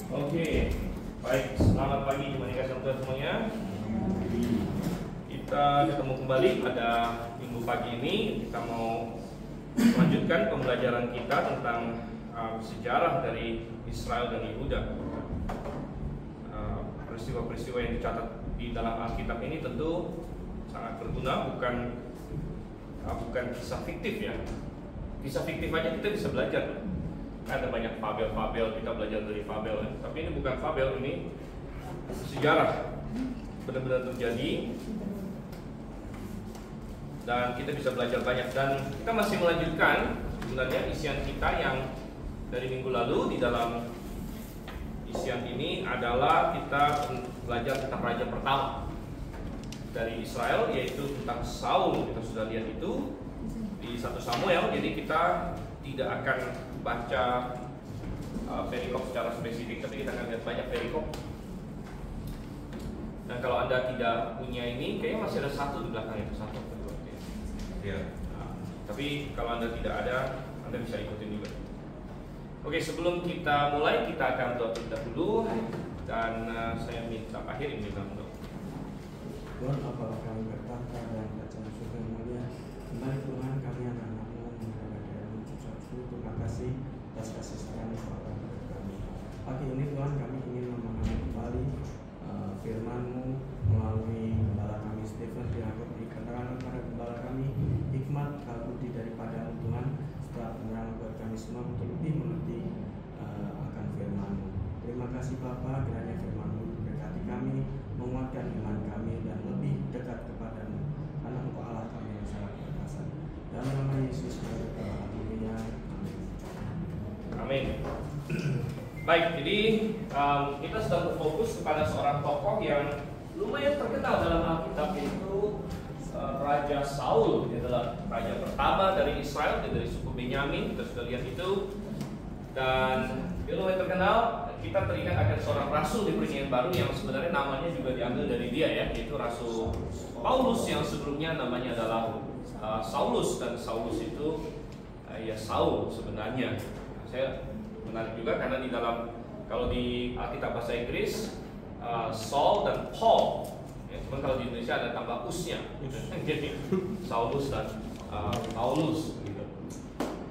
Oke, baik. Selamat pagi teman kasih Tuhan semuanya. Kita ketemu kembali pada minggu pagi ini. Kita mau melanjutkan pembelajaran kita tentang sejarah dari Israel dan Yehuda. Peristiwa-peristiwa yang dicatat di dalam Alkitab ini tentu sangat berguna, bukan kisah fiktif ya. Kisah fiktif aja kita bisa belajar. Ada banyak fabel-fabel, kita belajar dari fabel ya. Tapi ini bukan fabel, ini sejarah benar-benar terjadi dan kita bisa belajar banyak. Dan kita masih melanjutkan sebenarnya isian kita yang dari minggu lalu. Di dalam isian ini adalah kita belajar tentang raja pertama dari Israel, yaitu tentang Saul. Kita sudah lihat itu di 1 Samuel. Jadi kita tidak akan baca perikop secara spesifik, tapi kita akan lihat banyak perikop. Dan kalau Anda tidak punya ini, kayaknya masih ada satu di belakang itu, satu atau dua. Ya. Tapi kalau Anda tidak ada, Anda bisa ikutin juga. Oke, sebelum kita mulai, kita akan doa terlebih dahulu. Dan saya minta akhirin di dalam doa. Tuhan, apakah kami berkata dan bacaan surga mulia, kembali Tuhan kami anak-anakmu menghadap mengucap syukur terima kasih atas kasih sayang kepada kami. Pagi ini Tuhan kami ingin memahami kembali firman-Mu melalui gembala kami Stephen. Diangkat di keterangan pada gembala kami hikmat kalbudi daripada Tuhan, setelah penerangan buat kami semua untuk lebih mengerti akan firman-Mu. Terima kasih Bapa, kiranya firman-Mu memberkati kami, menguatkan iman kami dan lebih dekat kepadamu, karena Engkau Allah kami yang sangat perkasa. Dalam nama Yesus kami berdoa, haleluya, amin. Amin. Baik, jadi kita sedang berfokus kepada seorang tokoh yang lumayan terkenal dalam Alkitab, yaitu Raja Saul. Dia adalah raja pertama dari Israel, dia dari suku Benyamin. Kita sudah lihat itu, dan dia lumayan terkenal. Kita teringat akan seorang rasul di Perjanjian Baru yang sebenarnya namanya juga diambil dari dia ya, yaitu Rasul Paulus, yang sebelumnya namanya adalah Saulus. Dan Saulus itu ya Saul sebenarnya. Saya menarik juga karena di dalam, kalau di Alkitab bahasa Inggris Saul dan Paul ya, cuman kalau di Indonesia ada tambah usnya gitu. Jadi Saulus dan Paulus gitu.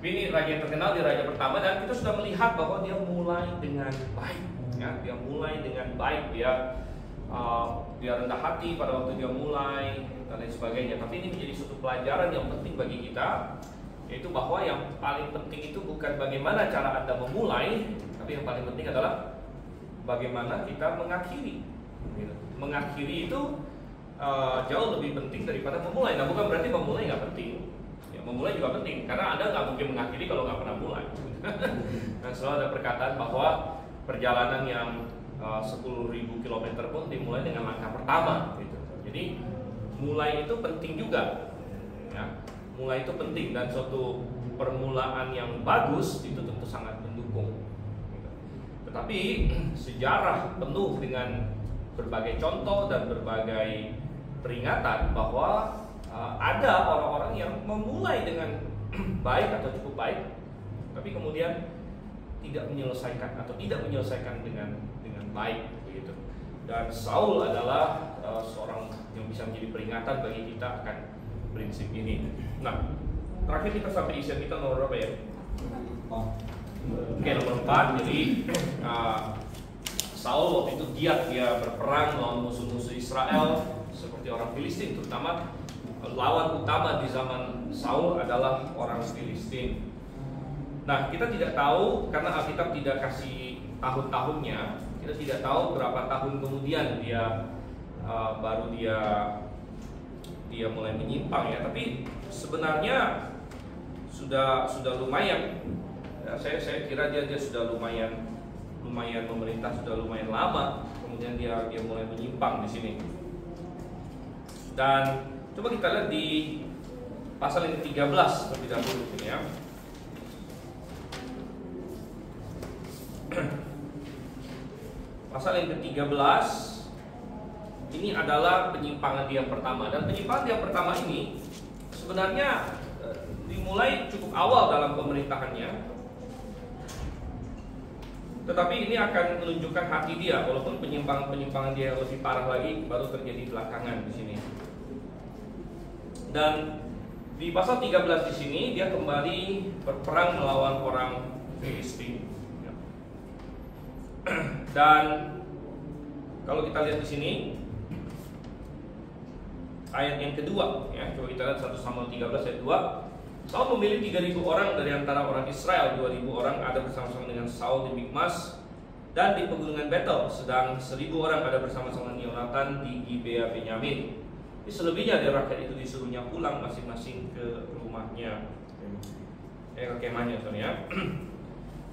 Ini raja yang terkenal, dia raja pertama, dan kita sudah melihat bahwa dia mulai dengan baik ya. Dia mulai dengan baik, dia rendah hati pada waktu dia mulai dan lain sebagainya. Tapi ini menjadi suatu pelajaran yang penting bagi kita, yaitu bahwa yang paling penting itu bukan bagaimana cara Anda memulai, tapi yang paling penting adalah bagaimana kita mengakhiri. Mengakhiri itu jauh lebih penting daripada memulai. Nah, bukan berarti memulai nggak penting. Ya, memulai juga penting, karena Anda nggak mungkin mengakhiri kalau nggak pernah mulai. Dan selalu ada perkataan bahwa perjalanan yang 10.000 km pun dimulai dengan langkah pertama. Gitu. Jadi mulai itu penting juga. Ya. Mulai itu penting, dan suatu permulaan yang bagus itu tentu sangat mendukung. Tetapi sejarah penuh dengan berbagai contoh dan berbagai peringatan bahwa ada orang-orang yang memulai dengan baik atau cukup baik, tapi kemudian tidak menyelesaikan dengan baik begitu. Dan Saul adalah seorang yang bisa menjadi peringatan bagi kita akan prinsip ini. Nah, terakhir kita sampai isian kita nomor berapa ya? Oke, nomor 4. Jadi Saul waktu itu giat, dia berperang melawan musuh-musuh Israel seperti orang Filistin. Terutama lawan utama di zaman Saul adalah orang Filistin. Nah, kita tidak tahu karena Alkitab tidak kasih tahun-tahunnya. Kita tidak tahu berapa tahun kemudian dia mulai menyimpang ya. Tapi sebenarnya sudah lumayan. Ya, saya kira dia sudah lumayan memerintah, sudah lumayan lama. Kemudian dia mulai menyimpang di sini. Dan coba kita lihat di pasal yang ke-13 terlebih dahulu ini ya. Pasal yang ke-13 ini adalah penyimpangan dia pertama, dan penyimpangan dia pertama ini sebenarnya dimulai cukup awal dalam pemerintahannya. Tetapi ini akan menunjukkan hati dia, walaupun penyimpangan dia yang lebih parah lagi baru terjadi belakangan di sini. Dan di pasal 13 di sini dia kembali berperang melawan orang Filistin. Dan kalau kita lihat di sini ayat yang kedua, ya, coba kita lihat 1 Samuel 13 ayat 2. Saul memilih 3.000 orang dari antara orang Israel, 2.000 orang ada bersama-sama dengan Saul di Mikmas dan di pegunungan Betel, sedang 1.000 orang ada bersama-sama dengan Yonatan di Gibea Benyamin. Selebihnya dari rakyat itu disuruhnya pulang masing-masing ke rumahnya, ke kemahnya, ya.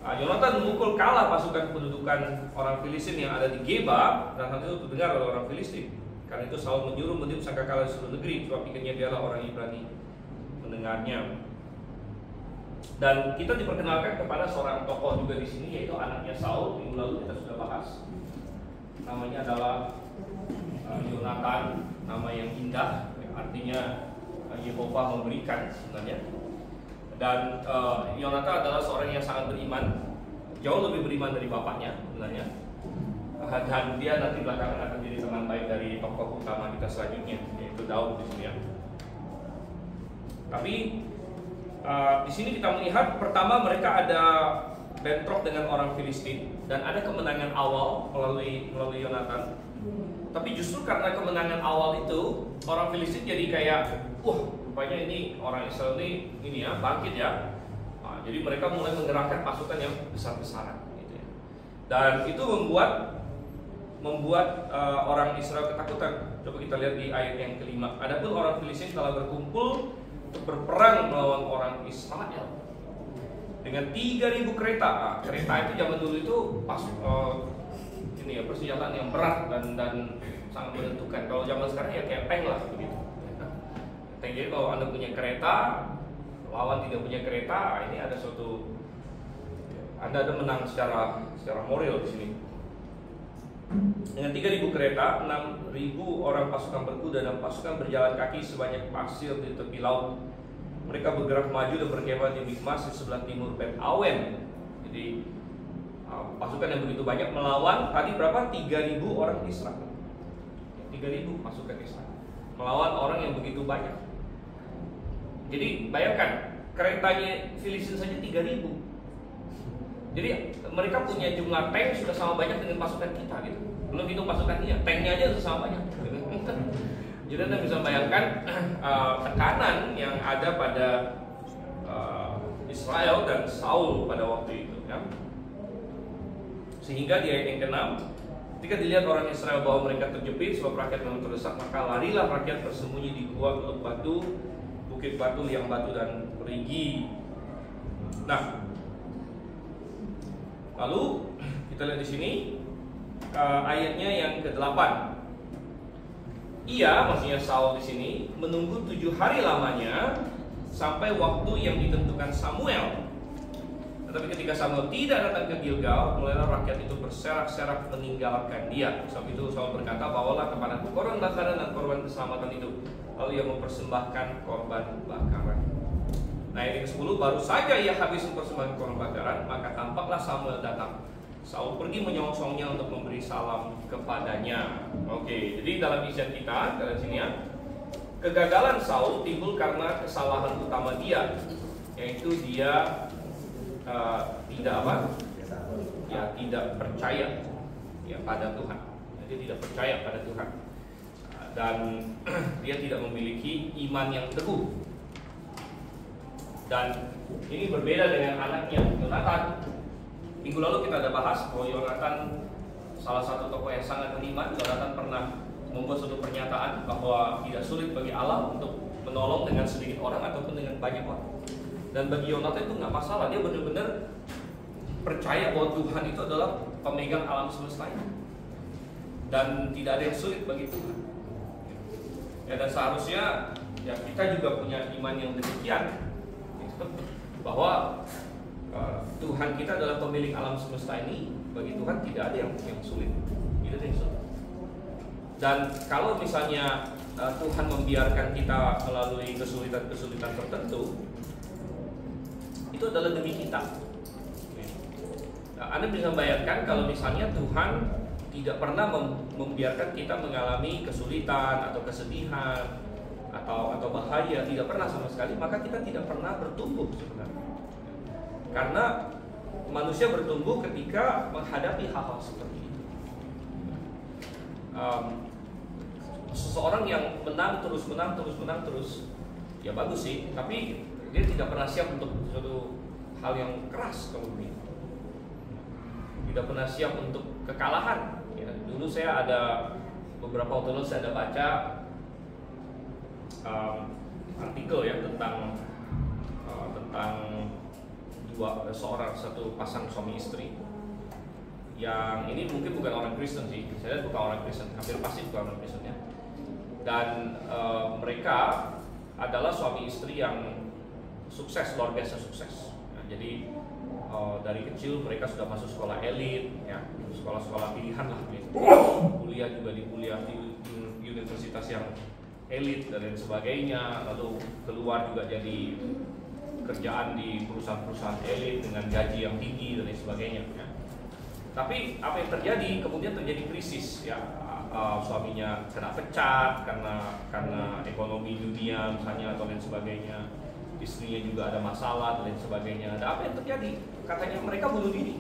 Yonatan memukul kalah pasukan pendudukan orang Filistin yang ada di Geba, dan hal itu terdengar oleh orang Filistin. Karena itu Saul menyuruh meniup sangkakala di seluruh negeri, sebab pikirnya dialah orang Ibrani mendengarnya. Dan kita diperkenalkan kepada seorang tokoh juga di sini, yaitu anaknya Saul. Minggu lalu kita sudah bahas. Namanya adalah Yonatan, nama yang indah, artinya Yehova memberikan sebenarnya. Dan Yonatan adalah seorang yang sangat beriman, jauh lebih beriman dari bapaknya sebenarnya. Dan dia nanti belakangan akan jadi teman baik dari tokoh utama kita selanjutnya, yaitu Daud di sini, ya. Tapi di sini kita melihat pertama mereka ada bentrok dengan orang Filistin dan ada kemenangan awal melalui Yonatan. Tapi justru karena kemenangan awal itu orang Filistin jadi kayak, rupanya ini orang Israel ini ya bangkit ya. Jadi mereka mulai menggerakkan pasukan yang besar-besaran, gitu ya. Dan itu membuat orang Israel ketakutan. Coba kita lihat di ayat yang kelima. Adapun orang Filistin telah berkumpul untuk berperang melawan orang Israel dengan 3.000 kereta. Kereta itu zaman dulu itu persenjataan yang berat dan sangat menentukan. Kalau zaman sekarang ya kayak tank lah begitu. Jadi kalau Anda punya kereta, lawan tidak punya kereta, ini ada suatu Anda ada menang secara moral di sini. Dengan 3.000 kereta, 6.000 orang pasukan berkuda dan pasukan berjalan kaki sebanyak pasir di tepi laut. Mereka bergerak maju dan berkemah di Mikmas di sebelah timur Bet Awen. Jadi pasukan yang begitu banyak melawan tadi berapa? 3.000 orang Israel. 3.000 pasukan Israel melawan orang yang begitu banyak. Jadi bayangkan, keretanya Filistin saja 3.000. Jadi mereka punya jumlah tank sudah sama banyak dengan pasukan kita gitu. Belum hitung pasukannya, tanknya aja sudah sama banyak. Jadi Anda bisa bayangkan tekanan yang ada pada Israel dan Saul pada waktu itu, ya. Sehingga di ayat yang ke-6, ketika dilihat orang Israel bahwa mereka terjepit sebab rakyat memang terdesak, maka larilah rakyat bersembunyi di gua teluk batu, bukit batu, liang batu dan perigi. Nah, lalu kita lihat di sini ayatnya yang ke-8. Ia, maksudnya Saul di sini, menunggu 7 hari lamanya sampai waktu yang ditentukan Samuel. Tetapi ketika Samuel tidak datang ke Gilgal, mulailah rakyat itu berserak-serak meninggalkan dia. Sebab itu Saul berkata, bawalah kepadaku korban bakaran dan korban keselamatan itu. Lalu ia mempersembahkan korban bakaran. Nah, ayat ke-10, baru saja ia habis mempersembahkan korban bakaran, maka tampaklah Samuel datang. Saul pergi menyongsongnya untuk memberi salam kepadanya. Oke, jadi dalam isian kita dari sini ya, kegagalan Saul timbul karena kesalahan utama dia, yaitu dia tidak percaya ya pada Tuhan. Dia tidak percaya pada Tuhan dan dia tidak memiliki iman yang teguh. Dan ini berbeda dengan anaknya Yonatan. Minggu lalu kita ada bahas bahwa Yonatan salah satu tokoh yang sangat beriman. Yonatan pernah membuat suatu pernyataan bahwa tidak sulit bagi Allah untuk menolong dengan sedikit orang ataupun dengan banyak orang. Dan bagi Yonatan itu nggak masalah. Dia benar-benar percaya bahwa Tuhan itu adalah pemegang alam semesta ini. Dan tidak ada yang sulit bagi Tuhan. Ya, dan seharusnya ya kita juga punya iman yang demikian, bahwa Tuhan kita adalah pemilik alam semesta ini. Bagi Tuhan tidak ada yang sulit, tidak ada yang sulit. Dan kalau misalnya Tuhan membiarkan kita melalui kesulitan-kesulitan tertentu, itu adalah demi kita. Anda bisa bayangkan kalau misalnya Tuhan tidak pernah membiarkan kita mengalami kesulitan atau kesedihan atau bahaya, tidak pernah sama sekali, maka kita tidak pernah bertumbuh sebenarnya. Karena manusia bertumbuh ketika menghadapi hal-hal seperti itu. Seseorang yang menang terus, ya bagus sih, tapi dia tidak pernah siap untuk suatu hal yang keras kemudian. Tidak pernah siap untuk kekalahan. Ya, dulu saya ada beberapa waktu lalu saya ada baca artikel ya tentang satu pasang suami istri yang ini mungkin bukan orang Kristen sih, saya lihat bukan orang Kristen, hampir pasti bukan orang Kristen ya. Dan mereka adalah suami istri yang sukses, luar biasa sukses. Nah, jadi dari kecil mereka sudah masuk sekolah elit, ya, sekolah-sekolah pilihan lah, gitu. Kuliah juga di universitas yang elit dan lain sebagainya, lalu keluar juga jadi kerjaan di perusahaan-perusahaan elit dengan gaji yang tinggi dan lain sebagainya. Ya. Tapi apa yang terjadi? Kemudian terjadi krisis, ya, suaminya kena pecat karena ekonomi dunia misalnya atau lain sebagainya. Istrinya juga ada masalah dan lain sebagainya. Ada apa yang terjadi? Katanya mereka bunuh diri.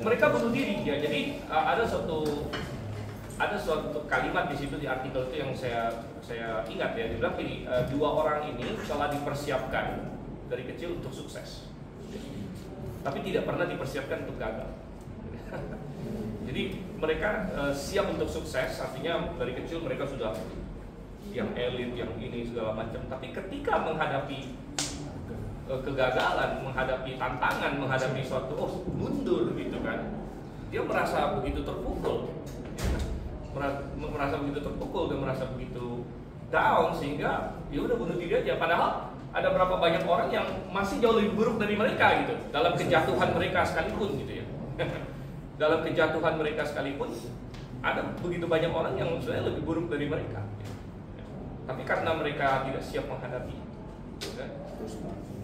Mereka bunuh diri ya. Jadi ada suatu kalimat di situ di artikel itu yang saya ingat ya. Dibilang gini, dua orang ini telah dipersiapkan dari kecil untuk sukses, tapi tidak pernah dipersiapkan untuk gagal. Jadi mereka siap untuk sukses, artinya dari kecil mereka sudah yang elit, yang ini segala macam. Tapi ketika menghadapi kegagalan, menghadapi tantangan, menghadapi suatu mundur gitu kan, dia merasa begitu terpukul, merasa begitu terpukul dan merasa begitu down sehingga ya udah bunuh diri aja. Padahal ada berapa banyak orang yang masih jauh lebih buruk dari mereka gitu dalam kejatuhan mereka sekalipun gitu ya. Dalam kejatuhan mereka sekalipun ada begitu banyak orang yang sebenarnya lebih buruk dari mereka. Tapi karena mereka tidak siap menghadapi, kan?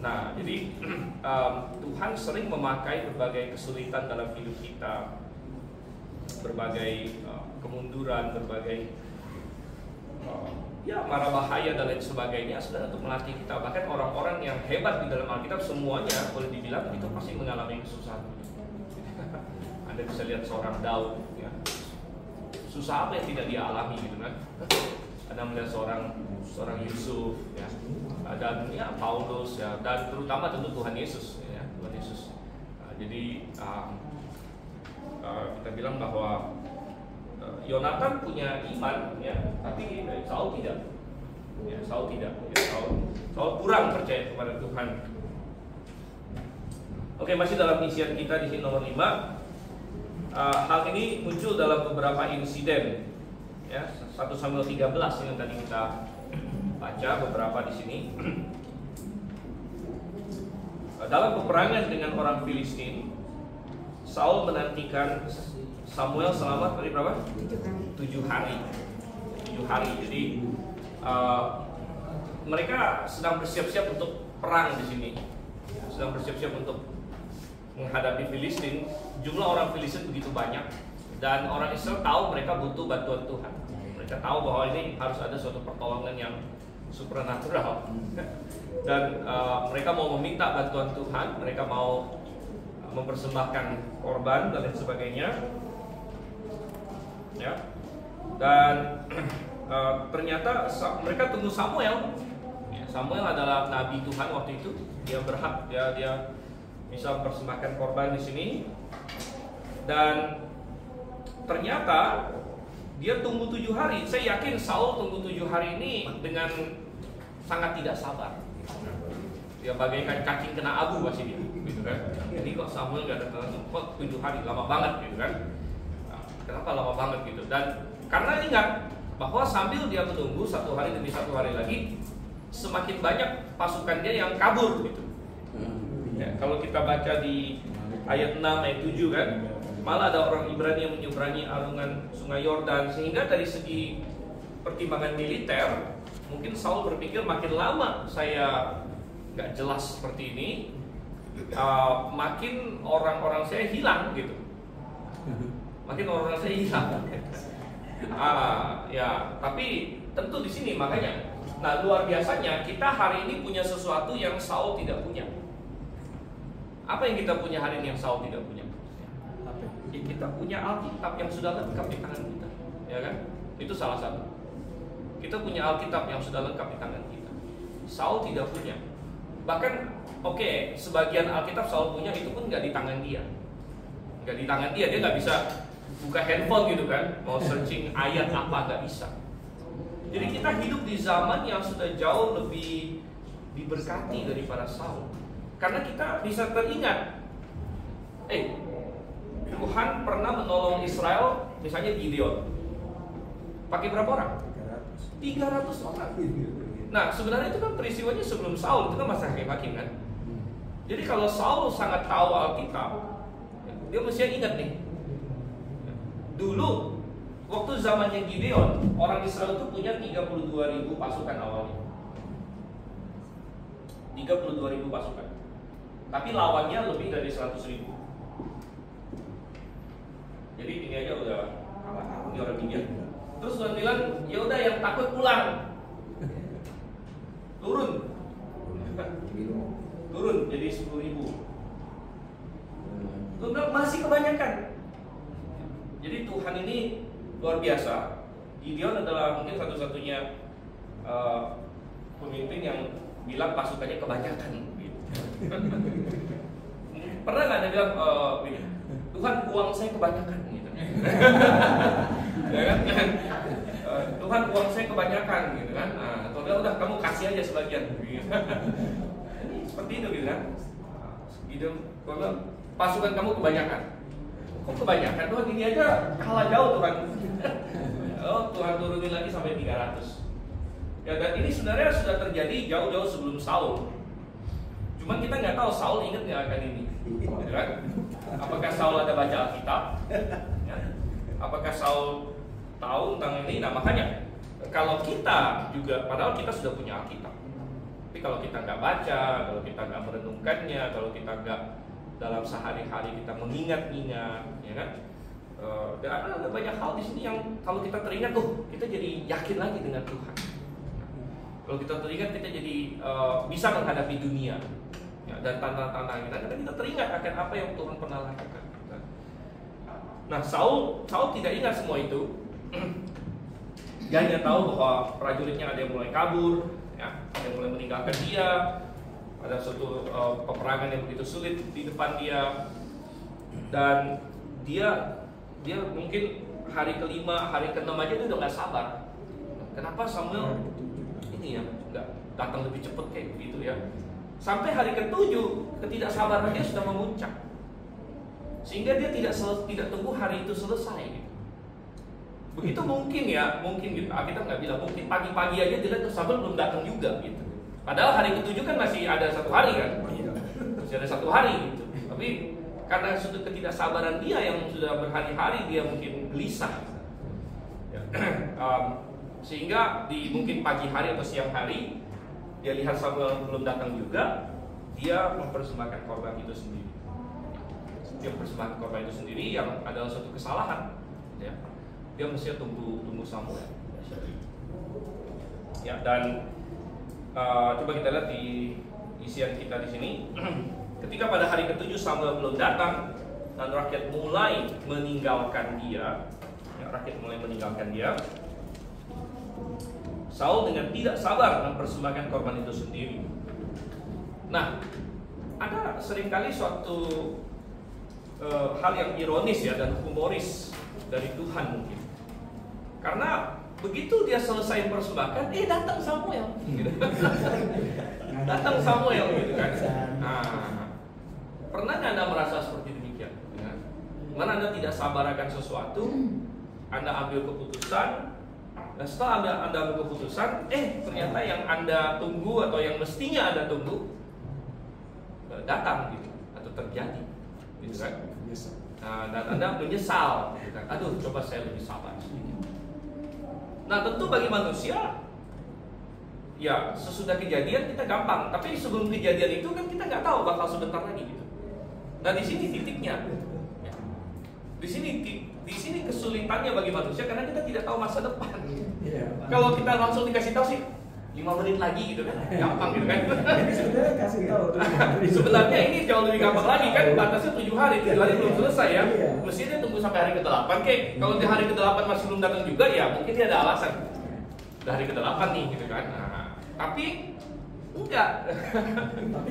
Nah, jadi Tuhan sering memakai berbagai kesulitan dalam hidup kita, berbagai kemunduran, berbagai ya mara bahaya dan lain sebagainya, sebenarnya untuk melatih kita. Bahkan orang-orang yang hebat di dalam Alkitab semuanya boleh dibilang itu pasti mengalami kesusahan. Anda bisa lihat seorang Daud, ya. Susah apa yang tidak dia alami gitu kan? Ada melihat seorang Yusuf, ya, dan ya Paulus, ya, dan terutama tentu Tuhan Yesus, ya, Tuhan Yesus. Jadi kita bilang bahwa Yonatan punya iman, ya, tapi Saul tidak. Ya, Saul tidak. Ya, Saul kurang percaya kepada Tuhan. Oke, masih dalam isian kita di sini nomor 5. Hal ini muncul dalam beberapa insiden. Ya, 1 Samuel 13 yang tadi kita baca beberapa di sini. Dalam peperangan dengan orang Filistin, Saul menantikan Samuel selama berapa? 7 hari. 7 hari. Jadi mereka sedang bersiap-siap untuk perang di sini. Sedang bersiap-siap untuk menghadapi Filistin. Jumlah orang Filistin begitu banyak dan orang Israel tahu mereka butuh bantuan Tuhan. Mereka tahu bahwa ini harus ada suatu pertolongan yang supernatural. Dan mereka mau meminta bantuan Tuhan, mereka mau mempersembahkan korban dan lain sebagainya. Ya. Dan ternyata mereka tunggu Samuel. Ya, Samuel adalah nabi Tuhan waktu itu. Dia berhak, dia bisa mempersembahkan korban di sini. Dan ternyata dia tunggu 7 hari. Saya yakin Saul tunggu 7 hari ini dengan sangat tidak sabar. Dia bagaikan cacing kena abu pasti dia, gitu kan? Jadi kok Samuel gak datang, kok 7 hari lama banget, gitu kan? Nah, kenapa lama banget gitu? Dan karena ingat bahwa sambil dia menunggu 1 hari demi 1 hari lagi, semakin banyak pasukan dia yang kabur, gitu. Ya, kalau kita baca di ayat 6 ayat 7 kan, malah ada orang Ibrani yang menyeberangi alungan sungai Yordan, sehingga dari segi pertimbangan militer mungkin Saul berpikir makin lama saya nggak jelas seperti ini, makin orang-orang saya hilang gitu. Makin orang-orang saya hilang. Ya, tapi tentu di sini makanya. Nah, luar biasanya kita hari ini punya sesuatu yang Saul tidak punya. Apa yang kita punya hari ini yang Saul tidak punya? Ya, kita punya Alkitab yang sudah lengkap di tangan kita, ya kan? Itu salah satu. Kita punya Alkitab yang sudah lengkap di tangan kita. Saul tidak punya. Bahkan, sebagian Alkitab Saul punya itu pun nggak di tangan dia. Nggak di tangan dia, dia nggak bisa buka handphone gitu kan, mau searching ayat apa, nggak bisa. Jadi kita hidup di zaman yang sudah jauh lebih diberkati daripada Saul. Karena kita bisa teringat, Tuhan pernah menolong Israel, misalnya Gideon. Pakai berapa orang? 300 orang. Nah, sebenarnya itu kan peristiwanya sebelum Saul, itu kan masa hakim-hakim kan. Jadi kalau Saul sangat tahu Alkitab, dia mesti ingat nih. Dulu waktu zamannya Gideon, orang Israel itu punya 32.000 pasukan awalnya. 32.000 pasukan. Tapi lawannya lebih dari 100.000. Jadi ini aja udah kalah di orang Midian. Terus Tuhan bilang, ya udah yang takut pulang. Turun jadi 10.000. Tuhan bilang masih kebanyakan. Jadi Tuhan ini luar biasa. Gideon adalah mungkin satu-satunya pemimpin yang bilang pasukannya kebanyakan. Pernah nggak ada bilang, Tuhan uang saya kebanyakan gitu. Ya kan? Tuhan uang saya kebanyakan gitu kan. Nah, Tuhan udah kamu kasih aja sebagian. Seperti itu gitu kan. Gideon bilang pasukan kamu kebanyakan. Kok kebanyakan? Tuhan ini aja kalah jauh Tuhan. Tuhan turunin lagi sampai 300. Ya, dan ini sebenarnya sudah terjadi jauh-jauh sebelum Saul. Cuman kita nggak tahu Saul ingat nggak akan ini, gitu kan? Apakah Saul ada baca Alkitab? Ya. Apakah Saul tahu tentang ini? Nah, makanya kalau kita juga, padahal kita sudah punya Alkitab, tapi kalau kita nggak baca, kalau kita nggak merenungkannya, kalau kita nggak dalam sehari-hari kita mengingat-ingat, ya kan? Dan ada banyak hal di sini yang kalau kita teringat, kita jadi yakin lagi dengan Tuhan. Kalau kita teringat, kita jadi bisa menghadapi dunia, ya, dan tantangan kita. Karena kita teringat akan apa yang Tuhan pernah lakukan. Nah, Saul tidak ingat semua itu. Dia hanya tahu bahwa prajuritnya ada yang mulai kabur, ya, ada yang mulai meninggalkan dia. Ada suatu peperangan yang begitu sulit di depan dia, dan dia mungkin hari kelima, hari keenam aja dia udah nggak sabar. Kenapa Samuel ini ya nggak datang lebih cepat kayak begitu ya? Sampai hari ketujuh ketidaksabaran dia sudah memuncak, sehingga dia tidak tunggu hari itu selesai. Gitu. Begitu mungkin gitu. Kita nggak bilang mungkin pagi-pagi aja dia lihat Samuel belum datang juga gitu. Padahal hari ketujuh kan masih ada 1 hari kan, masih ada 1 hari gitu. Tapi karena sudah ketidaksabaran dia yang sudah berhari-hari dia mungkin gelisah, ya. Sehingga di mungkin pagi hari atau siang hari dia lihat Samuel belum datang juga, dia mempersembahkan korban itu sendiri. Dia mempersembahkan korban itu sendiri yang adalah suatu kesalahan, ya. Dia mesti tunggu Samuel. Ya, dan coba kita lihat di isian kita di sini. Ketika pada hari ke-7 Samuel belum datang dan rakyat mulai meninggalkan dia, Saul dengan tidak sabar mempersembahkan korban itu sendiri. Nah, ada seringkali suatu hal yang ironis ya dan humoris dari Tuhan mungkin. Karena begitu dia selesai mempersembahkan, datang Samuel, gitu. Datang Samuel, gitu kan. Nah, pernah nggak Anda merasa seperti demikian? Ya? Mana Anda tidak sabar akan sesuatu, Anda ambil keputusan, dan setelah Anda ambil keputusan, ternyata yang Anda tunggu atau yang mestinya Anda tunggu datang, gitu, atau terjadi, gitu kan? Nah, dan Anda menyesal, gitu kan? Aduh, coba saya lebih sabar sedikit. Nah, tentu bagi manusia ya sesudah kejadian kita gampang, tapi sebelum kejadian itu kan kita nggak tahu bakal sebentar lagi gitu. Nah di sini titiknya, ya. Di sini kesulitannya bagi manusia karena kita tidak tahu masa depan. Kalau kita langsung dikasih tahu sih 5 menit lagi gitu kan, gampang gitu kan. Sebenarnya kasih tahu. Sebenarnya ini jauh lebih gampang lagi kan, batasnya 7 hari, 7 hari belum selesai ya. Mestinya tunggu sampai hari ke-8 kek. Kalau di hari ke-8 masih belum datang juga ya mungkin dia ada alasan. Udah hari ke-8 nih gitu kan. Nah, tapi enggak.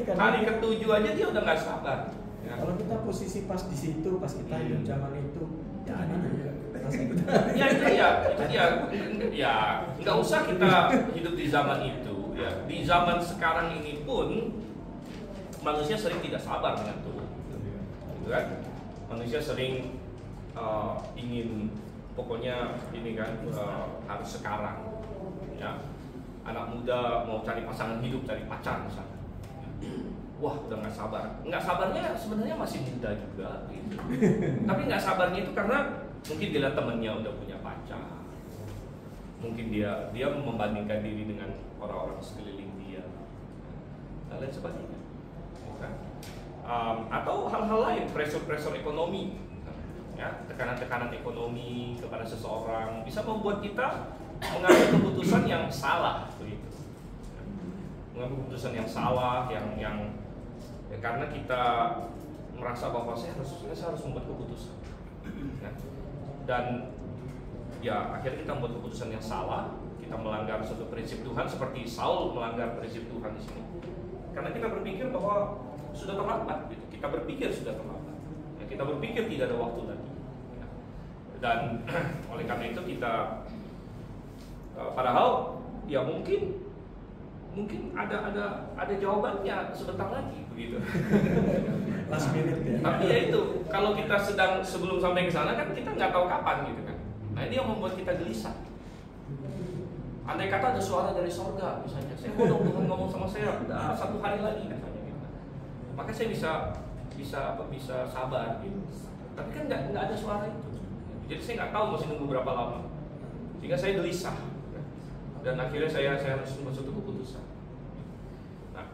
Hari ke-7 aja dia udah nggak sabar. Ya. Kalau kita posisi pas di situ, pas kita hidup zaman itu, ya gimana ya? Ya itu ya nggak usah kita hidup di zaman itu ya. Di zaman sekarang ini pun manusia sering tidak sabar dengan Tuhan, gitu kan? Manusia sering ingin pokoknya ini kan harus sekarang ya. Anak muda mau cari pasangan hidup, cari pacar misalnya, wah udah nggak sabar. Nggak sabarnya sebenarnya masih muda juga gitu. Tapi nggak sabarnya itu karena mungkin dia lihat temannya udah punya pacar, mungkin dia membandingkan diri dengan orang-orang sekeliling dia, dan lain sebagainya, kan? Atau hal-hal lain, pressure ekonomi, ya, tekanan-tekanan ekonomi kepada seseorang bisa membuat kita mengambil keputusan yang salah, begitu. Mengambil keputusan yang salah, yang ya, karena kita merasa bahwa saya harus membuat keputusan. Ya. Dan ya akhirnya kita membuat keputusan yang salah, kita melanggar suatu prinsip Tuhan seperti Saul melanggar prinsip Tuhan di sini. Karena kita berpikir bahwa sudah terlambat, gitu. Kita berpikir sudah terlambat. Ya, kita berpikir tidak ada waktu lagi. Ya. Dan oleh karena itu kita padahal ya mungkin ada jawabannya sebentar lagi begitu. Last minute ya. Tapi ya itu, kalau kita sebelum sampai ke sana kan kita nggak tahu kapan gitu kan. Nah ini yang membuat kita gelisah. Andai kata ada suara dari sorga misalnya, saya mau Tuhan ngomong sama saya, udah 1 hari lagi katanya gitu. Maka saya bisa sabar gitu. Tapi kan nggak ada suara itu. Jadi saya nggak tahu masih nunggu berapa lama. Sehingga saya gelisah. Dan akhirnya saya harus membuat suatu keputusan. Nah,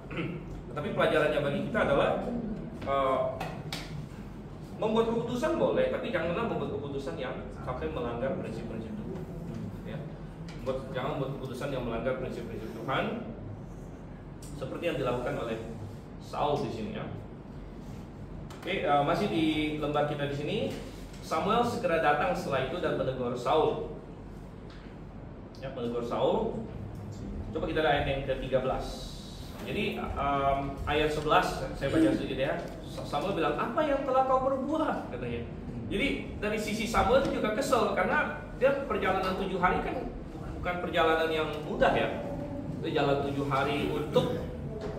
tapi pelajarannya bagi kita adalah membuat keputusan boleh, tapi janganlah membuat keputusan yang sampai melanggar prinsip-prinsip Tuhan. Ya. Jangan membuat keputusan yang melanggar prinsip-prinsip Tuhan, seperti yang dilakukan oleh Saul di sini ya. Oke, masih di lembar kita di sini. Samuel segera datang setelah itu dan menegur Saul. Ya, menegur Saul. Coba kita lihat ayat yang ke-13. Jadi ayat 11 saya baca sedikit ya. Samuel bilang, apa yang telah kau perbuat, katanya. Jadi dari sisi Samuel itu juga kesel karena dia perjalanan 7 hari kan bukan perjalanan yang mudah ya. Dia jalan 7 hari untuk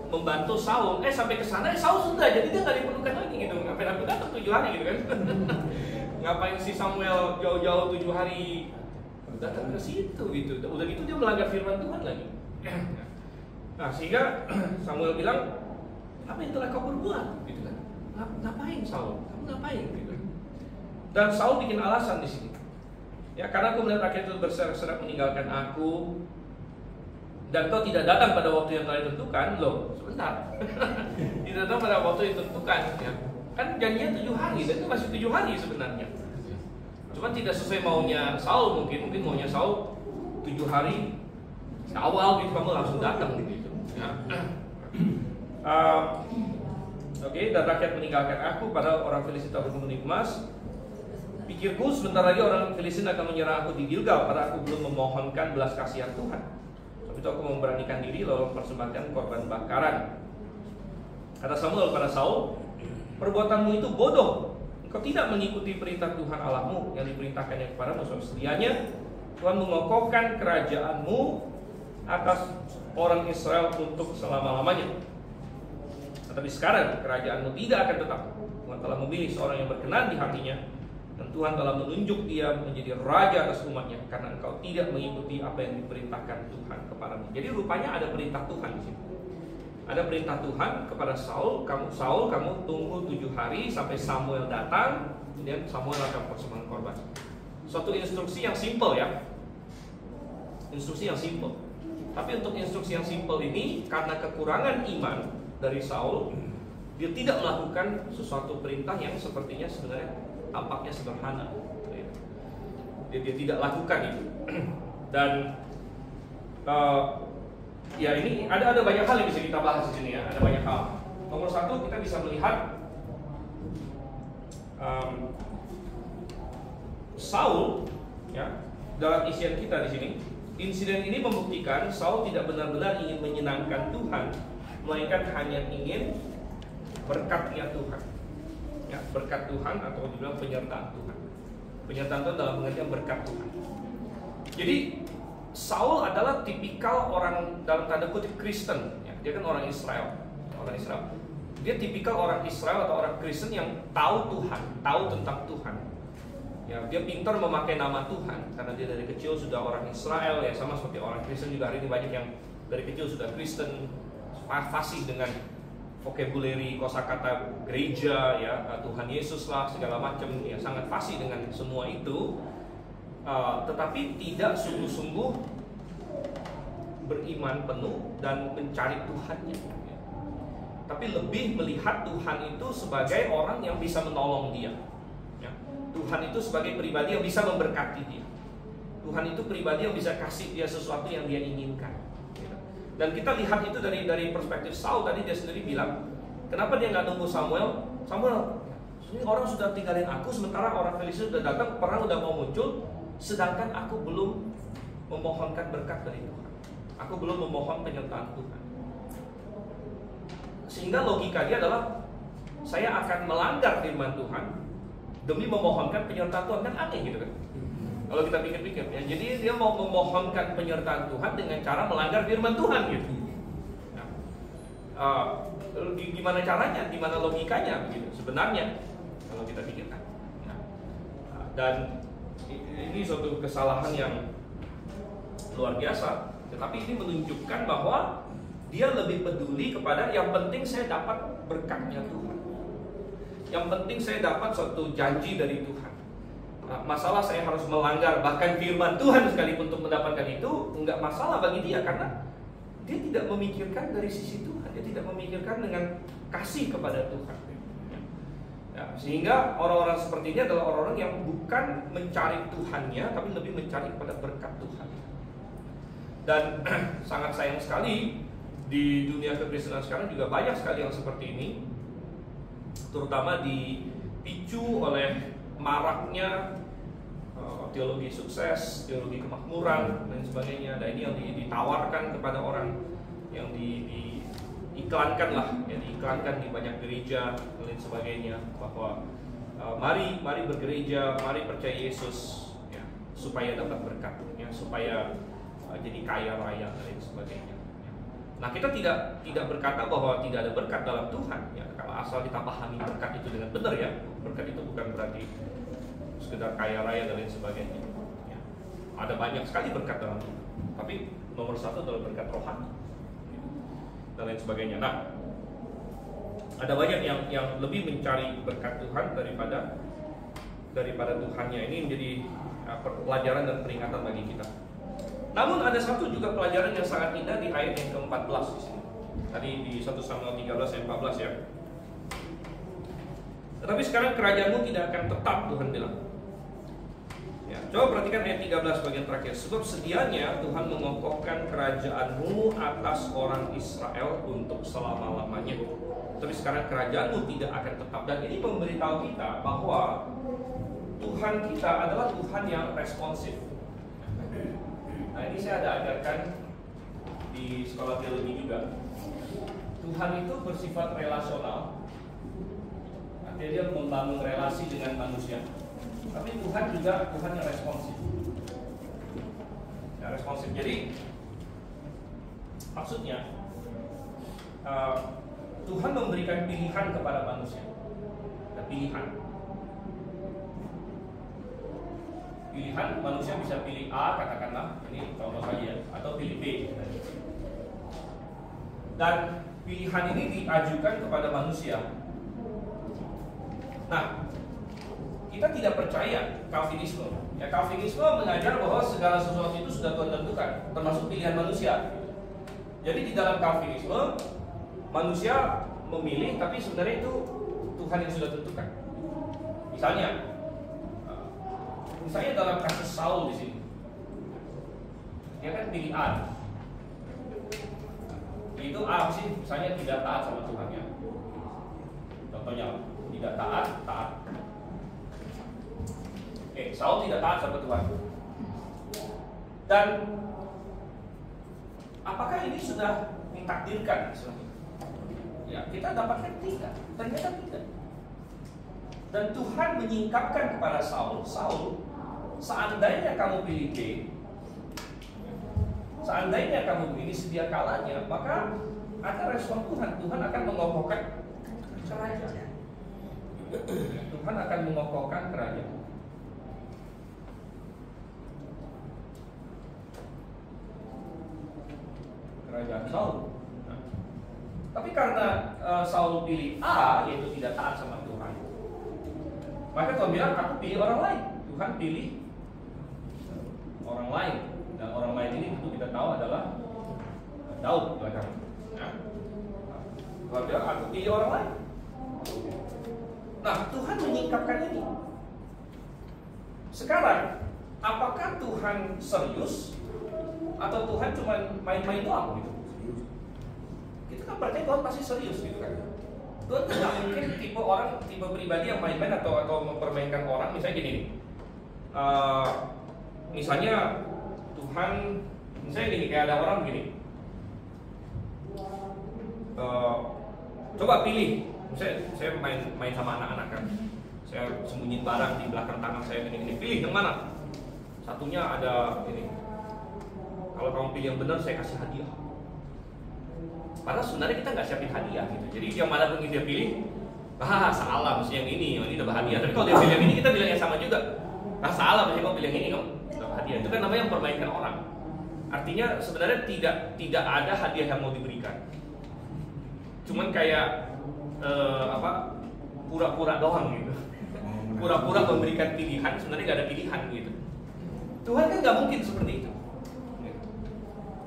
membantu Saul. Sampai ke sana Saul sudah, jadi dia nggak diperlukan lagi gitu. Ngapain aku datang 7 hari gitu kan? Ngapain si Samuel jauh-jauh 7 hari datang ke situ gitu. Udah gitu dia melanggar firman Tuhan lagi. Nah, sehingga Samuel bilang, apa yang telah kau perbuat? Gitu kan. Ngapain Saul? Kamu ngapain? Gitu. Dan Saul bikin alasan di sini. Ya, karena aku melihat rakyat itu berserak-serak meninggalkan aku, dan kau tidak datang pada waktu yang telah ditentukan. Loh, sebentar. Tidak datang pada waktu yang ditentukan. Ya. Kan janjinya 7 hari, dan itu masih 7 hari sebenarnya. Cuma tidak sesuai maunya Saul, mungkin maunya Saul 7 hari awal gitu kamu langsung datang gitu. Ya. Oke, dan rakyat meninggalkan aku, padahal orang Filistin berkumpul di emas. Pikirku sebentar lagi orang Filistin akan menyerang aku di Gilgal, padahal aku belum memohonkan belas kasihan Tuhan. Sebab itu aku memberanikan diri lalu mempersembahkan korban bakaran. Kata Samuel pada Saul, perbuatanmu itu bodoh. Engkau tidak mengikuti perintah Tuhan Allahmu yang diperintahkannya kepadamu. Sebab sedianya Tuhan mengokohkan kerajaanmu atas orang Israel untuk selama-lamanya. Tapi sekarang kerajaanmu tidak akan tetap. Tuhan telah memilih seorang yang berkenan di hatinya, dan Tuhan telah menunjuk dia menjadi raja atas umatnya, karena engkau tidak mengikuti apa yang diperintahkan Tuhan kepadamu. Jadi rupanya ada perintah Tuhan di sini. Ada perintah Tuhan kepada Saul, kamu tunggu 7 hari sampai Samuel datang, kemudian Samuel akan persembahkan korban. Suatu instruksi yang simple ya. Instruksi yang simple. Tapi untuk instruksi yang simple ini, karena kekurangan iman dari Saul, dia tidak melakukan sesuatu perintah yang sepertinya sebenarnya tampaknya sederhana. Dia tidak lakukan itu. Dan ya ini ada banyak hal yang bisa kita bahas di sini ya. Ada banyak hal. Nomor satu, kita bisa melihat Saul ya, dalam isian kita di sini. Insiden ini membuktikan Saul tidak benar-benar ingin menyenangkan Tuhan, melainkan hanya ingin berkatnya Tuhan. Ya, berkat Tuhan atau dibilang penyertaan Tuhan. Penyertaan Tuhan dalam pengertian berkat Tuhan. Jadi Saul adalah tipikal orang dalam tanda kutip Kristen. Ya, dia kan orang Israel. Dia tipikal orang Israel atau orang Kristen yang tahu Tuhan, tahu tentang Tuhan. Ya, dia pintar memakai nama Tuhan karena dia dari kecil sudah orang Israel ya, sama seperti orang Kristen juga hari ini banyak yang dari kecil sudah Kristen, fasih dengan vocabulary kosakata gereja ya, Tuhan Yesus lah segala macam ya, sangat fasih dengan semua itu, tetapi tidak sungguh-sungguh beriman penuh dan mencari Tuhannya ya. Tapi lebih melihat Tuhan itu sebagai orang yang bisa menolong dia. Tuhan itu sebagai pribadi yang bisa memberkati dia. Tuhan itu pribadi yang bisa kasih dia sesuatu yang dia inginkan. Dan kita lihat itu dari perspektif Saul. Tadi dia sendiri bilang, kenapa dia nggak nunggu Samuel? Ini orang sudah tinggalin aku, sementara orang Filistin sudah datang, perang sudah mau muncul, sedangkan aku belum memohonkan berkat dari Tuhan. Aku belum memohon penyertaan Tuhan. Sehingga logika dia adalah, saya akan melanggar firman Tuhan demi memohonkan penyertaan Tuhan. Kan aneh gitu kan kalau kita pikir-pikir ya. Jadi dia mau memohonkan penyertaan Tuhan dengan cara melanggar firman Tuhan gitu. Nah, gimana caranya, gimana logikanya begitu sebenarnya kalau kita pikirkan. Nah, dan ini suatu kesalahan yang luar biasa. Tetapi ini menunjukkan bahwa dia lebih peduli kepada yang penting saya dapat berkatnya Tuhan. Yang penting saya dapat suatu janji dari Tuhan. Nah, masalah saya harus melanggar bahkan firman Tuhan sekalipun untuk mendapatkan itu enggak masalah bagi dia, karena dia tidak memikirkan dari sisi Tuhan. Dia tidak memikirkan dengan kasih kepada Tuhan. Ya, sehingga orang-orang seperti ini adalah orang-orang yang bukan mencari Tuhannya, tapi lebih mencari kepada berkat Tuhan. Dan sangat sayang sekali di dunia kekristenan sekarang juga banyak sekali yang seperti ini, terutama dipicu oleh maraknya teologi sukses, teologi kemakmuran dan sebagainya. Dan ini yang ditawarkan kepada orang, yang diiklankan lah, yang diiklankan di banyak gereja dan lain sebagainya, bahwa mari bergereja, mari percaya Yesus ya, supaya dapat berkat ya, supaya jadi kaya raya dan lain sebagainya. Nah, kita tidak berkata bahwa tidak ada berkat dalam Tuhan ya, kalau asal kita pahami berkat itu dengan benar ya. Berkat itu bukan berarti sekedar kaya raya dan lain sebagainya ya. Ada banyak sekali berkat dalam Tuhan, tapi nomor satu adalah berkat rohani dan lain sebagainya. Nah, ada banyak yang lebih mencari berkat Tuhan daripada Tuhannya. Ini menjadi pelajaran dan peringatan bagi kita. Namun ada satu juga pelajaran yang sangat indah di ayat yang ke-14 di sini. Tadi di 1 Samuel 13 ayat 14 ya. Tetapi sekarang kerajaanmu tidak akan tetap, Tuhan bilang. Ya, coba perhatikan ayat 13 bagian terakhir. Sebab sedianya Tuhan mengokohkan kerajaanmu atas orang Israel untuk selama-lamanya. Tapi sekarang kerajaanmu tidak akan tetap. Dan ini memberitahu kita bahwa Tuhan kita adalah Tuhan yang responsif. Nah, ini saya ada ajarkan di sekolah teologi juga. Tuhan itu bersifat relasional. Artinya dia membangun relasi dengan manusia. Tapi Tuhan juga Tuhan yang responsif. Ya, responsif. Jadi maksudnya Tuhan memberikan pilihan kepada manusia. Ada pilihan. Pilihan manusia bisa pilih A, katakanlah ini contoh saja ya, atau pilih B. Dan pilihan ini diajukan kepada manusia. Nah, kita tidak percaya Calvinisme. Ya, Calvinisme mengajar bahwa segala sesuatu itu sudah Tuhan tentukan, termasuk pilihan manusia. Jadi di dalam Calvinisme manusia memilih, tapi sebenarnya itu Tuhan yang sudah tentukan. Misalnya dalam kasus Saul di sini, dia kan pilih A. Itu A sih, misalnya tidak taat sama Tuhan ya. Contohnya tidak taat. Saul tidak taat sama Tuhan. Dan apakah ini sudah ditakdirkan? Ya, kita dapatkan tidak. Ternyata tidak. Dan Tuhan menyingkapkan kepada Saul, seandainya kamu pilih B, seandainya kamu pilih sedia kalanya, maka ada respon Tuhan. Tuhan akan mengokohkan kerajaan. Tuhan akan mengokohkan kerajaan. Kerajaan Saul. Nah, tapi karena Saul pilih A, yaitu tidak taat sama Tuhan, maka Tuhan bilang, aku pilih orang lain. Tuhan pilih orang lain. Dan orang lain ini tentu kita tahu adalah Daud belakang. Nah, Tuhan bilang, aku pilih orang lain. Nah, Tuhan menyingkapkan ini. Sekarang, apakah Tuhan serius atau Tuhan cuma main-main doang gitu? Kita kan percaya Tuhan pasti serius gitu kan. Tuhan tidak mungkin tipe pribadi yang main-main atau mempermainkan orang. Misalnya gini, misalnya Tuhan, misalnya gini, kayak ada orang begini, coba pilih. Misalnya saya main sama anak-anak kan, saya sembunyiin barang di belakang tangan saya ini, pilih yang mana? Satunya ada ini, kalau kamu pilih yang benar saya kasih hadiah. Padahal sebenarnya kita nggak siapin hadiah gitu. Jadi yang mana pun dia pilih, salah, mesti yang ini udah berhadiah. Tapi kalau dia pilih yang ini, kita bilang yang sama juga. Salah, mesti kamu pilih yang ini, kamu udah berhadiah. Itu kan namanya mempermainkan orang. Artinya sebenarnya tidak ada hadiah yang mau diberikan. Cuman kayak pura-pura doang gitu. Pura-pura memberikan pilihan, sebenarnya nggak ada pilihan gitu. Tuhan kan nggak mungkin seperti itu.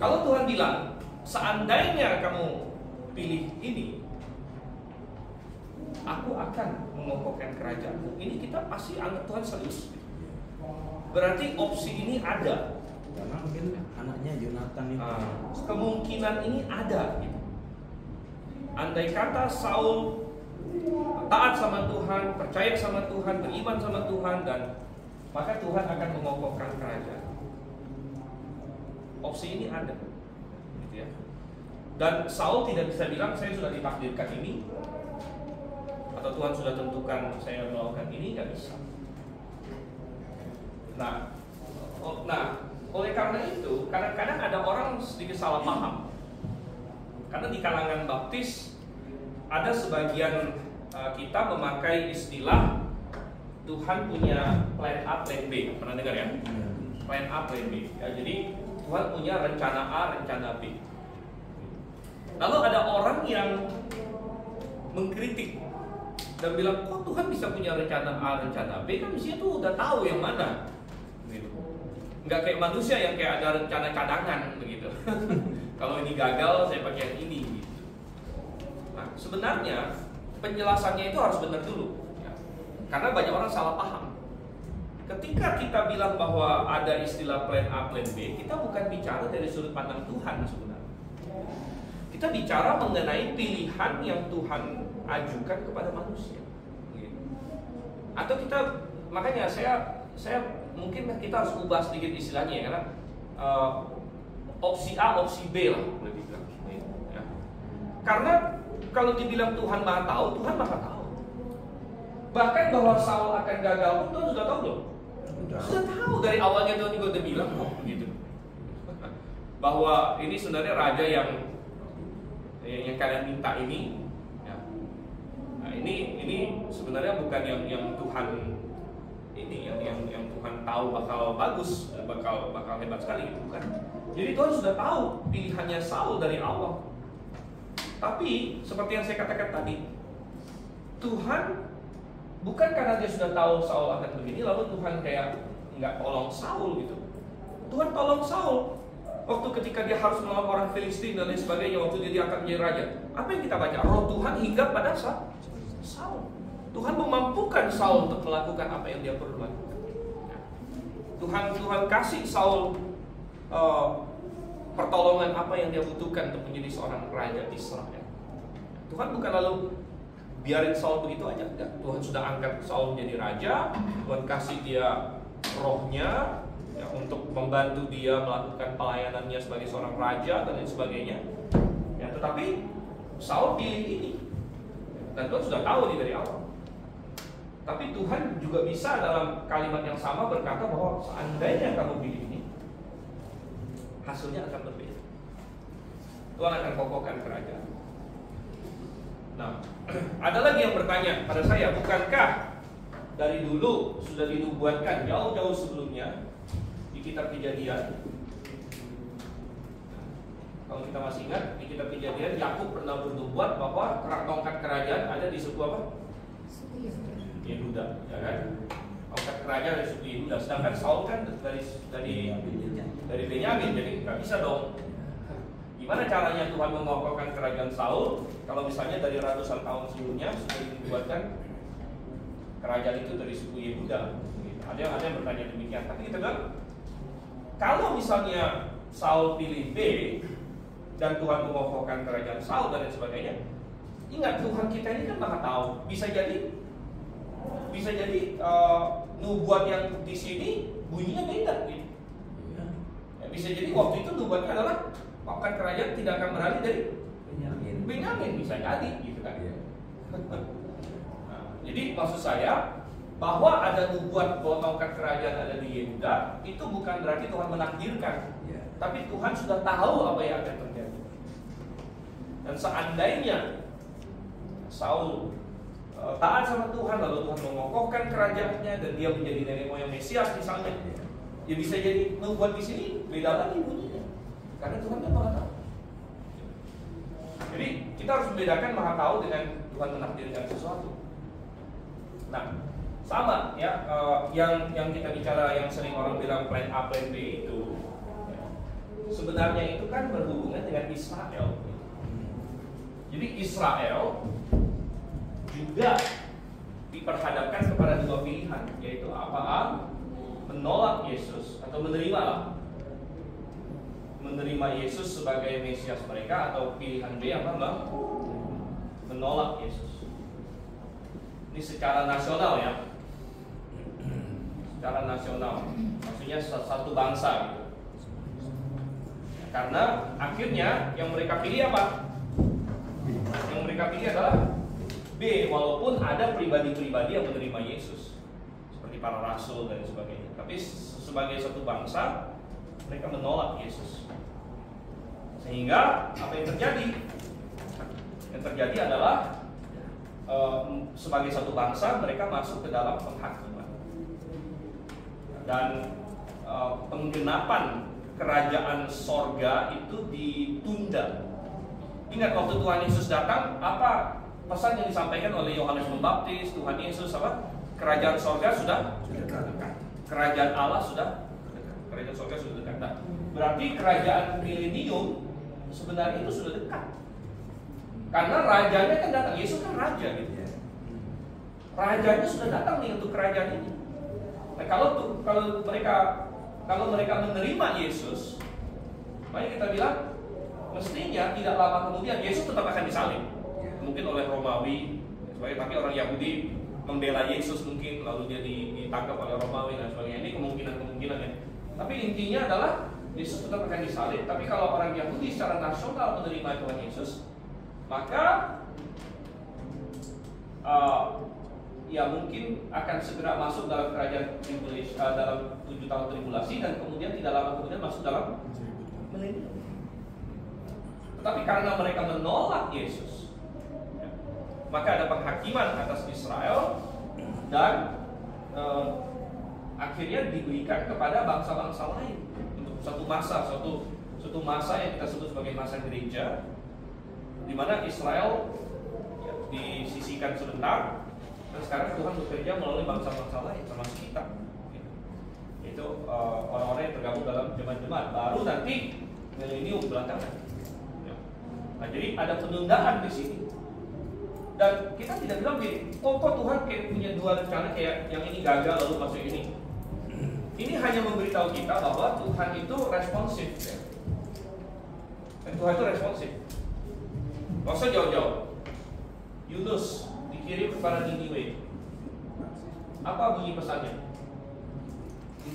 Kalau Tuhan bilang, seandainya kamu pilih ini, aku akan mengokohkan kerajaanmu. Ini kita pasti anggap Tuhan serius. Berarti opsi ini ada. Karena mungkin anaknya Yonatan itu. Kemungkinan ini ada. Gitu. Andai kata Saul taat sama Tuhan, percaya sama Tuhan, beriman sama Tuhan, dan maka Tuhan akan mengokohkan kerajaan. Opsi ini ada. Gitu ya. Dan Saul tidak bisa bilang saya sudah ditakdirkan ini, atau Tuhan sudah tentukan saya melakukan ini, nggak bisa. Nah, oleh karena itu kadang-kadang ada orang sedikit salah paham. Karena di kalangan baptis ada sebagian kita memakai istilah Tuhan punya plan A, plan B. Pernah dengar ya? Plan A, plan B. Ya, jadi Tuhan punya rencana A, rencana B. Lalu ada orang yang mengkritik dan bilang, kok Tuhan bisa punya rencana A, rencana B? Kan mestinya tuh udah tahu yang mana. Gitu. Nggak kayak manusia yang kayak ada rencana cadangan begitu. Kalau ini gagal, saya pakai yang ini. Gitu. Nah, sebenarnya penjelasannya itu harus benar dulu. Ya. Karena banyak orang salah paham. Ketika kita bilang bahwa ada istilah plan A, plan B, kita bukan bicara dari sudut pandang Tuhan sebenarnya. Kita bicara mengenai pilihan yang Tuhan ajukan kepada manusia. Gitu. Atau kita, makanya saya mungkin kita harus ubah sedikit istilahnya ya, karena opsi A, opsi B lah boleh dibilang. Ya. Karena kalau dibilang Tuhan Maha Tahu, Tuhan Maha Tahu. Bahkan bahwa Saul akan gagal pun Tuhan sudah tahu belum? Sudah tahu dari awalnya. Tuhan juga udah bilang kok begitu. Bahwa ini sebenarnya raja yang kalian minta ini. Ya. Nah, ini sebenarnya bukan yang Tuhan ini yang Tuhan tahu bakal bagus, bakal hebat sekali, bukan? Jadi Tuhan sudah tahu pilihannya Saul dari awal. Tapi seperti yang saya katakan tadi, Tuhan bukan karena dia sudah tahu Saul akan begini lalu Tuhan kayak nggak tolong Saul gitu. Tuhan tolong Saul Waktu ketika dia harus melawan orang Filistin dan lain sebagainya, waktu dia diangkat menjadi raja, apa yang kita baca? Roh Tuhan hinggap pada Saul. Tuhan memampukan Saul untuk melakukan apa yang dia perlu lakukan. Tuhan kasih Saul pertolongan apa yang dia butuhkan untuk menjadi seorang raja Israel. Tuhan bukan lalu biarin Saul begitu aja, enggak. Tuhan sudah angkat Saul menjadi raja. Tuhan kasih dia rohnya ya, untuk membantu dia melakukan pelayanannya sebagai seorang raja dan lain sebagainya. Ya, tetapi Saul pilih ini, dan Tuhan sudah tahu dari awal. Tapi Tuhan juga bisa dalam kalimat yang sama berkata bahwa seandainya kamu pilih ini, hasilnya akan berbeda. Tuhan akan kokohkan kerajaan. Nah, ada lagi yang bertanya pada saya, bukankah dari dulu sudah dinubuatkan jauh-jauh sebelumnya di kitab Kejadian? Kalau kita masih ingat, di kitab Kejadian Yakub pernah bernubuat bahwa tongkat kerajaan ada di suku apa? Yehuda, ya kan? Tongkat kerajaan dari suku Yehuda. Sedangkan Saul kan dari Benyamin, jadi nggak bisa dong. Gimana caranya Tuhan mengokohkan kerajaan Saul kalau misalnya dari ratusan tahun sebelumnya sudah dibuatkan kerajaan itu dari suku Yehuda? Ada yang bertanya demikian. Tapi kita bilang, kalau misalnya Saul pilih B dan Tuhan mengokohkan kerajaan Saul dan lain sebagainya, ingat Tuhan kita ini kan maha tahu. Bisa jadi nubuat yang di sini bunyinya beda gitu. Ya, bisa jadi waktu itu nubuatnya adalah pangkat kerajaan tidak akan beralih dari Benyamin, bisa jadi gitu kan. Nah, jadi maksud saya bahwa ada nubuat bahwa pangkat kerajaan ada di Yehuda, itu bukan berarti Tuhan menakdirkan, tapi Tuhan sudah tahu apa yang akan terjadi. Dan seandainya Saul taat sama Tuhan, lalu Tuhan mengokohkan kerajaannya dan dia menjadi nenek moyang Mesias misalnya, ya bisa jadi nubuat di sini beda lagi bunyinya, karena Tuhan kan maha tahu. Jadi kita harus membedakan maha tahu dengan Tuhan menakdirkan sesuatu. Nah, sama ya, yang kita bicara yang sering orang bilang plan A, plan B itu, ya, sebenarnya itu kan berhubungan dengan Israel. Jadi Israel juga diperhadapkan kepada dua pilihan, yaitu apa? Menolak Yesus atau menerima Yesus sebagai Mesias mereka, atau pilihan B apa Bang? Menolak Yesus. Ini secara nasional ya. Secara nasional, maksudnya satu bangsa gitu. Karena akhirnya yang mereka pilih apa? Yang mereka pilih adalah B, walaupun ada pribadi-pribadi yang menerima Yesus seperti para rasul dan sebagainya, tapi sebagai satu bangsa mereka menolak Yesus. Sehingga apa yang terjadi? Yang terjadi adalah sebagai satu bangsa mereka masuk ke dalam penghakiman. Dan penggenapan kerajaan sorga itu ditunda. Ingat waktu Tuhan Yesus datang, apa pesan yang disampaikan oleh Yohanes Pembaptis? Tuhan Yesus apa? Kerajaan sorga sudah dekat. Kerajaan Allah sudah dekat. Kerajaan sorga sudah dekat. Nah, berarti kerajaan milenium sebenarnya itu sudah dekat. Karena rajanya kan datang. Yesus kan raja gitu. Rajanya sudah datang nih untuk kerajaan ini. Nah, kalau mereka menerima Yesus, maka kita bilang mestinya tidak lama kemudian Yesus tetap akan disalib, mungkin oleh Romawi, tapi orang Yahudi membela Yesus mungkin, lalu dia ditangkap oleh Romawi dan sebagainya. Ini kemungkinan ya. Tapi intinya adalah Yesus tetap akan disalib. Tapi kalau orang Yahudi secara nasional menerima Tuhan Yesus, maka ya mungkin akan segera masuk dalam kerajaan tribulasi, dalam 7 tahun tribulasi, dan kemudian tidak lama kemudian masuk dalam milenium. Tetapi karena mereka menolak Yesus, ya, maka ada penghakiman atas Israel, dan akhirnya diberikan kepada bangsa-bangsa lain untuk satu masa yang kita sebut sebagai masa gereja, di mana Israel ya, disisihkan sebentar. Dan sekarang Tuhan bekerja melalui bangsa-bangsa lain, termasuk kita. Itu orang-orang yang tergabung dalam jemaat-jemaat. Baru nanti milenium belakangan. Ya. Nah, jadi ada penundaan di sini. Dan kita tidak bilang gini, kok Tuhan kayak punya dua rencana, kayak yang ini gagal lalu masuk ini. Ini hanya memberitahu kita bahwa Tuhan itu responsif. Ya. Dan Tuhan itu responsif. Gak usah jauh-jauh. Yunus dikirim kepada Niniwe. Apa bunyi pesannya?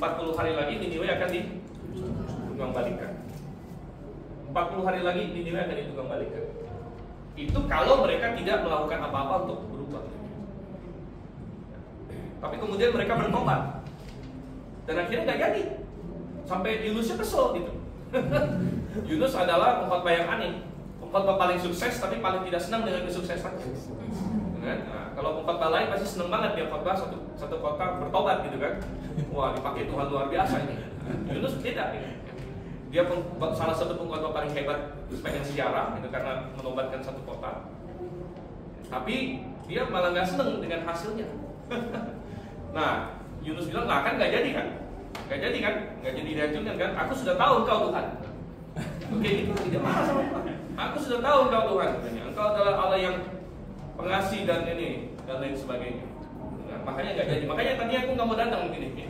40 hari lagi Niniwe akan ditunggang balikan. 40 hari lagi Niniwe akan ditunggang balikan. Itu kalau mereka tidak melakukan apa-apa untuk berubah. Tapi kemudian mereka bertobat. Dan akhirnya nggak jadi. Sampai Yunusnya kesel gitu. Yunus adalah pengkhotbah yang aneh. Pengkhotbah paling sukses tapi paling tidak senang dengan kesuksesannya. Nah, kalau pengkhotbah lain pasti senang banget dia khotbah satu kota bertobat gitu kan. Wah, dipakai Tuhan luar biasa ini. Yunus tidak. Dia salah satu pengkhotbah paling hebat sepanjang sejarah itu karena menobatkan satu kota. Tapi dia malah nggak seneng dengan hasilnya. Nah, Yunus bilang, lah kan nggak jadi kan, nggak jadi dihancurkan kan. Aku sudah tahu engkau Tuhan. Oke, itu tidak marah sama Tuhan. Aku sudah tahu engkau Tuhan. Engkau adalah Allah yang pengasih dan ini dan lain sebagainya. Nah, makanya nggak jadi. Makanya tadi aku nggak mau datang mungkin ini.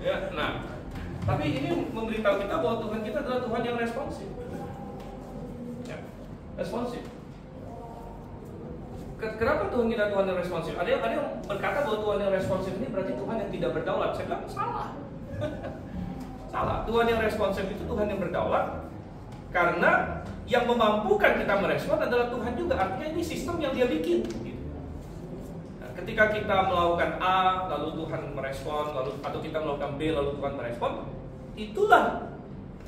Ya, nah. Tapi ini memberitahu kita bahwa Tuhan kita adalah Tuhan yang responsif. Ya, responsif. Kenapa Tuhan kita Tuhan yang responsif? Ada yang berkata bahwa Tuhan yang responsif ini berarti Tuhan yang tidak berdaulat. Saya bilang salah. Salah. Tuhan yang responsif itu Tuhan yang berdaulat. Karena yang memampukan kita merespon adalah Tuhan juga. Artinya ini sistem yang Dia bikin. Nah, ketika kita melakukan A, lalu Tuhan merespon, atau kita melakukan B, lalu Tuhan merespon, itulah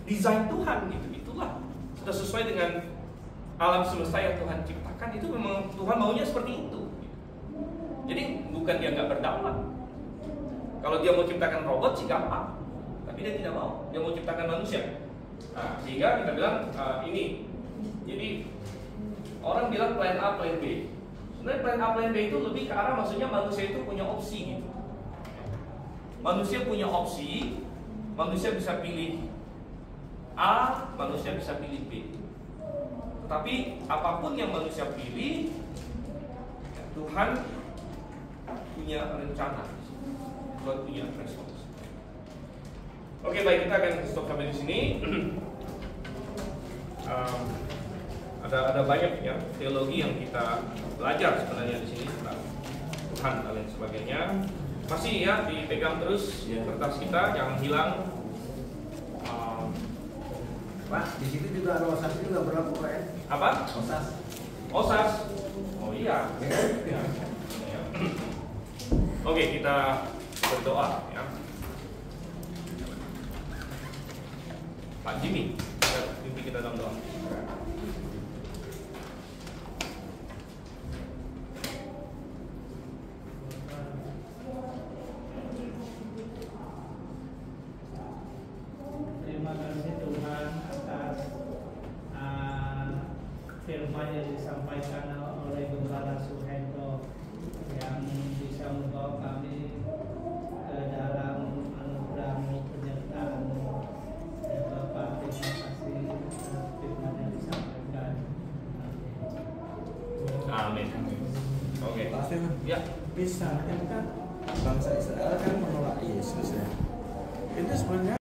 desain Tuhan. Itulah sudah sesuai dengan alam semesta yang Tuhan ciptakan. Itu memang Tuhan maunya seperti itu. Jadi bukan Dia nggak berdaulat. Kalau Dia mau ciptakan robot sih gampang, tapi Dia tidak mau. Dia mau ciptakan manusia. Nah, sehingga kita bilang ini. Jadi orang bilang plan A, plan B. Sebenarnya plan A, plan B itu lebih ke arah maksudnya manusia itu punya opsi gitu. Manusia punya opsi. Manusia bisa pilih A, manusia bisa pilih B. Tapi apapun yang manusia pilih, Tuhan punya rencana, Tuhan punya respons. Oke, baik, kita akan stop sampai di sini. Ada banyak ya teologi yang kita belajar sebenarnya di sini tentang Tuhan dan lain sebagainya. Masih ya dipegang terus kertas kita, jangan hilang. Pak, di situ juga ada OSAS juga berlaku Pak ya? Apa? OSAS. Oh iya. Ya. Oke, kita berdoa ya. Pak Jimmy, pimpin kita dalam doa. Terima kasih Tuhan atas firman yang disampaikan oleh Gembala Suhento yang bisa membawa kami ke dalam anugerah-Mu, penyertaan-Mu. Ya Bapak, terima kasih atas firman yang disampaikan. Amin. Oke. Pasti Ya. bisa kan bangsa Israel kan menolak Yesus ya. Itu sebenarnya